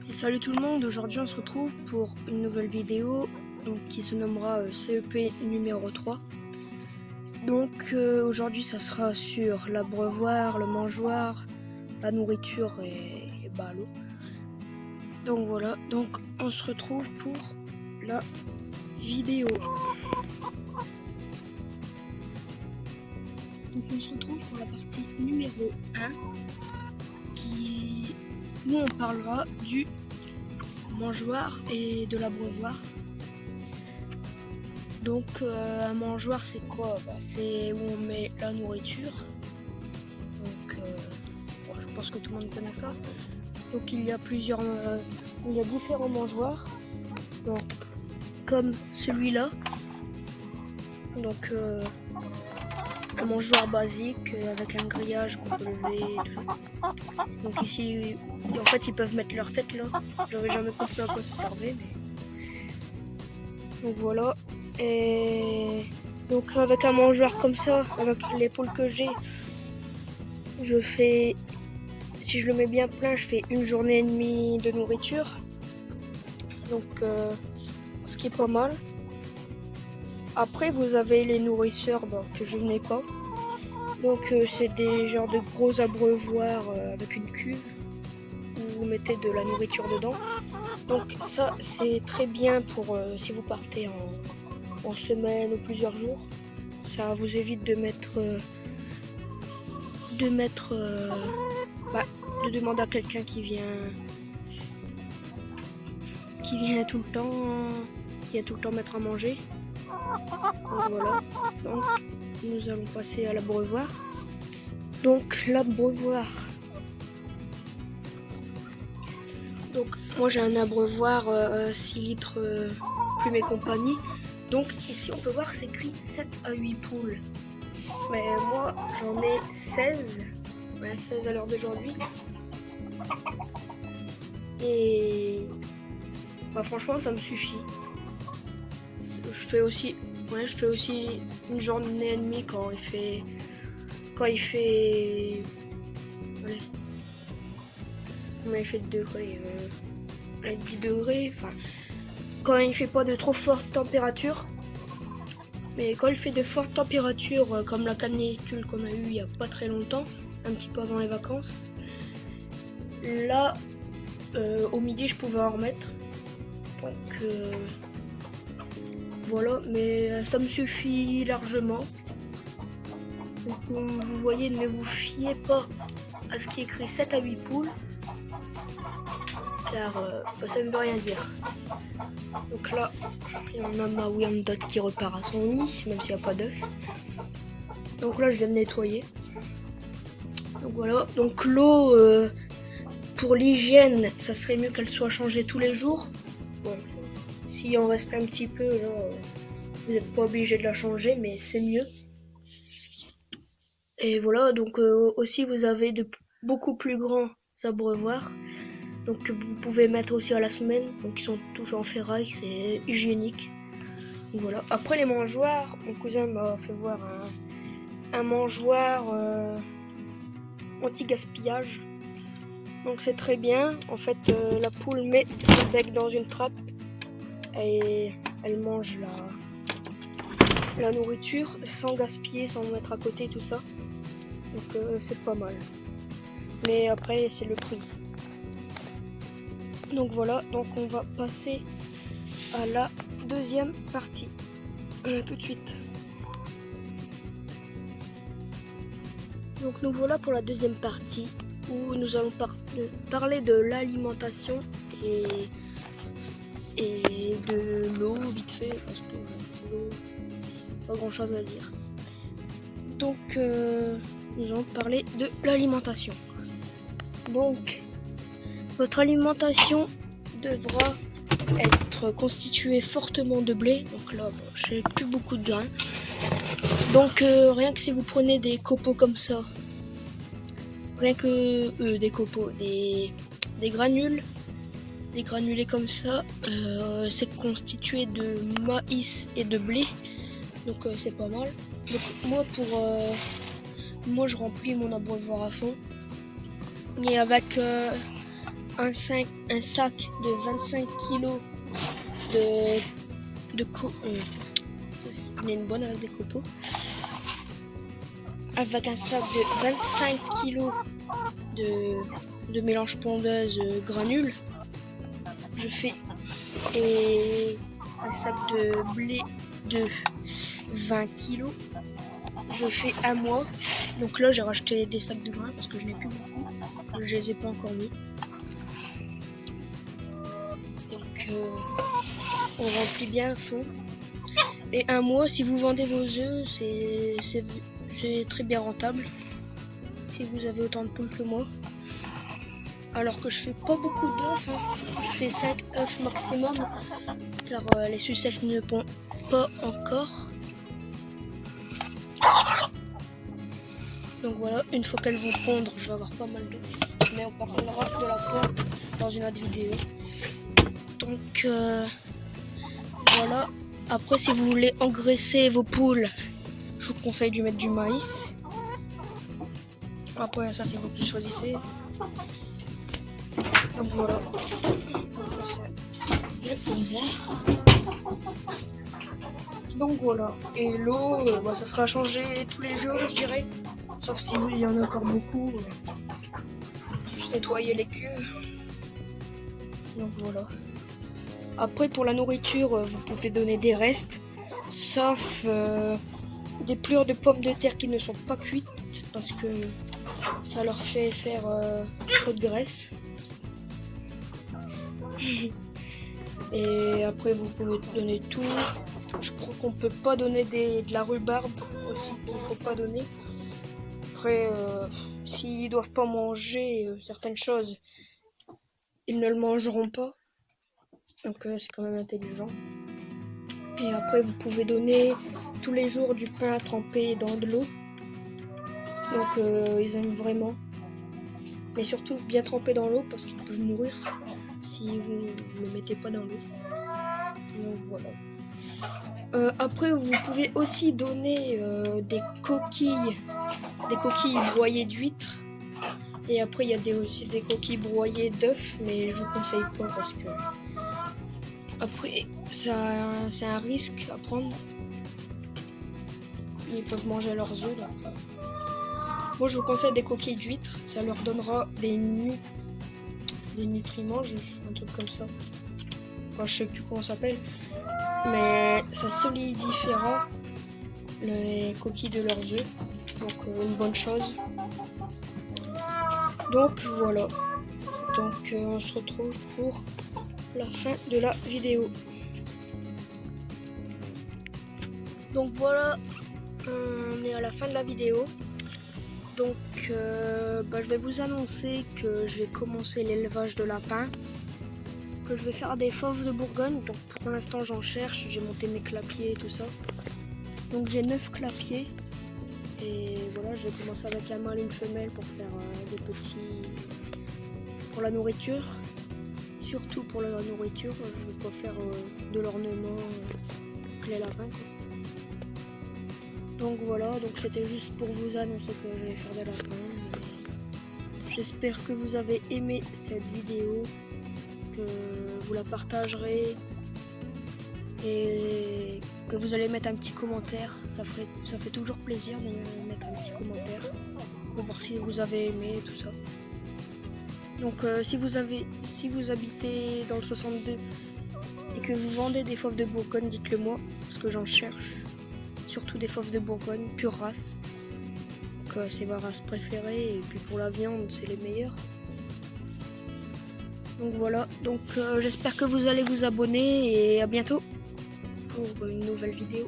Et salut tout le monde, aujourd'hui on se retrouve pour une nouvelle vidéo qui se nommera CEP numéro 3. Donc aujourd'hui ça sera sur l'abreuvoir, le mangeoire, la nourriture et l'eau. Donc voilà, donc on se retrouve pour la vidéo. Donc on se retrouve pour la partie numéro 1 où on parlera du mangeoire et de l'abreuvoir. Donc un mangeoire c'est quoi? C'est où on met la nourriture. Donc je pense que tout le monde connaît ça. Donc il y a différents mangeoires. Donc comme celui-là. Donc un mangeoire basique avec un grillage qu'on peut lever. Donc ici, en fait, ils peuvent mettre leur tête là. J'avais jamais compris à quoi ça servait. Donc voilà. Et donc avec un mangeoire comme ça, avec les poules que j'ai, je fais, si je le mets bien plein, je fais 1 journée et demie de nourriture. Donc ce qui est pas mal. Après vous avez les nourrisseurs que je n'ai pas. Donc c'est des genres de gros abreuvoirs avec une cuve où vous mettez de la nourriture dedans. Donc ça c'est très bien pour si vous partez en semaine ou plusieurs jours. Ça vous évite de demander à quelqu'un qui vient tout le temps mettre à manger. Donc voilà. Donc nous allons passer à l'abreuvoir. Donc l'abreuvoir. Donc moi j'ai un abreuvoir 6 litres plume et compagnie. Donc ici on peut voir c'est écrit 7 à 8 poules. Mais moi j'en ai 16. 16 à l'heure d'aujourd'hui. Et franchement ça me suffit. Je fais aussi 1 journée et demie quand il fait combien il fait de degrés, 10 degrés, enfin quand il fait pas de trop forte température. Mais quand il fait de fortes températures comme la canicule qu'on a eu il y a pas très longtemps, un petit peu avant les vacances, là au midi je pouvais en remettre. Donc voilà, mais ça me suffit largement. Donc vous voyez, ne vous fiez pas à ce qui est écrit 7 à 8 poules, car ça ne veut rien dire. Donc là, on a ma Wyandotte qui repart à son nid, même s'il n'y a pas d'œuf. Donc là, je viens de nettoyer. Donc voilà, donc l'eau, pour l'hygiène, ça serait mieux qu'elle soit changée tous les jours. Bon, si on reste un petit peu, là, vous n'êtes pas obligé de la changer, mais c'est mieux. Et voilà, donc aussi vous avez de beaucoup plus grands abreuvoirs. Donc vous pouvez mettre aussi à la semaine. Donc ils sont tous en ferraille, c'est hygiénique. Donc voilà. Après les mangeoires, mon cousin m'a fait voir un mangeoire anti-gaspillage. Donc c'est très bien. En fait la poule met le bec dans une trappe et elle mange la nourriture sans gaspiller, sans mettre à côté tout ça. Donc c'est pas mal. Mais après c'est le prix. Donc voilà, donc on va passer à la deuxième partie. Tout de suite. Donc nous voilà pour la deuxième partie où nous allons parler de l'alimentation et de l'eau vite fait parce que l'eau, pas grand chose à dire. Donc nous allons parler de l'alimentation. Donc votre alimentation devra être constituée fortement de blé. Donc là, j'ai plus beaucoup de grains. Donc rien que si vous prenez des copeaux comme ça, rien que des copeaux, des granules, des granulés comme ça, c'est constitué de maïs et de blé. Donc c'est pas mal. Donc moi je remplis mon abreuvoir à fond. Et avec un sac de 25 kilos de il y a une bonne avec des copeaux. Avec un sac de 25 kilos de mélange pondeuse granule. Je fais et un sac de blé de 20 kilos. Je fais un mois. Donc là j'ai racheté des sacs de grains parce que je n'ai plus beaucoup. Je les ai pas encore mis. Donc on remplit bien à fond. Et un mois, si vous vendez vos œufs, c'est très bien rentable. Si vous avez autant de poules que moi. Alors que je fais pas beaucoup d'œufs, hein. Je fais 5 œufs maximum. Car les sucettes ne pondent pas encore. Donc voilà, une fois qu'elles vont pondre, je vais avoir pas mal d'œufs. Mais on parlera de la ponte dans une autre vidéo. Donc voilà. Après, si vous voulez engraisser vos poules, je vous conseille de mettre du maïs. Après, ça c'est vous qui choisissez. Donc voilà. Donc voilà. Et l'eau, ça sera changé tous les jours, je dirais. Sauf si il y en a encore beaucoup. Juste nettoyer les cuves. Donc voilà. Après, pour la nourriture, vous pouvez donner des restes, sauf des plures de pommes de terre qui ne sont pas cuites, parce que ça leur fait faire trop de graisse. Et après, vous pouvez donner tout. Je crois qu'on peut pas donner de la rhubarbe aussi, qu'il faut pas donner. Après, s'ils doivent pas manger certaines choses, ils ne le mangeront pas. Donc c'est quand même intelligent. Et après vous pouvez donner tous les jours du pain à tremper dans de l'eau. Donc ils aiment vraiment. Mais surtout bien trempé dans l'eau parce qu'ils peuvent mourir si vous ne le mettez pas dans l'eau. Donc voilà. Après vous pouvez aussi donner des coquilles broyées d'huîtres. Et après il y a aussi des coquilles broyées d'œufs, mais je vous conseille pas parce que après, c'est un risque à prendre. Ils peuvent manger leurs œufs. Donc. Moi, je vous conseille des coquilles d'huîtres. Ça leur donnera des nutriments, un truc comme ça. Enfin, je sais plus comment ça s'appelle. Mais ça solidifiera les coquilles de leurs œufs. Donc, une bonne chose. Donc, voilà. Donc, on se retrouve pour la fin de la vidéo. Donc voilà, on est à la fin de la vidéo. Donc je vais vous annoncer que je vais commencer l'élevage de lapins, que je vais faire des fauves de Bourgogne. Donc pour l'instant j'en cherche, j'ai monté mes clapiers et tout ça. Donc j'ai 9 clapiers. Et voilà, je vais commencer avec un mâle et une femelle pour faire des petits pour la nourriture. Surtout pour la nourriture, je ne vais pas faire de l'ornement les lapins. Quoi. Donc voilà, donc c'était juste pour vous annoncer que je vais faire des lapins. J'espère que vous avez aimé cette vidéo, que vous la partagerez et que vous allez mettre un petit commentaire. Ça fait toujours plaisir de mettre un petit commentaire pour voir si vous avez aimé et tout ça. Donc si vous habitez dans le 62 et que vous vendez des fauves de Bourgogne, dites-le moi, parce que j'en cherche. Surtout des fauves de Bourgogne, pure race. Donc c'est ma race préférée et puis pour la viande c'est les meilleurs. Donc voilà, donc j'espère que vous allez vous abonner et à bientôt pour une nouvelle vidéo.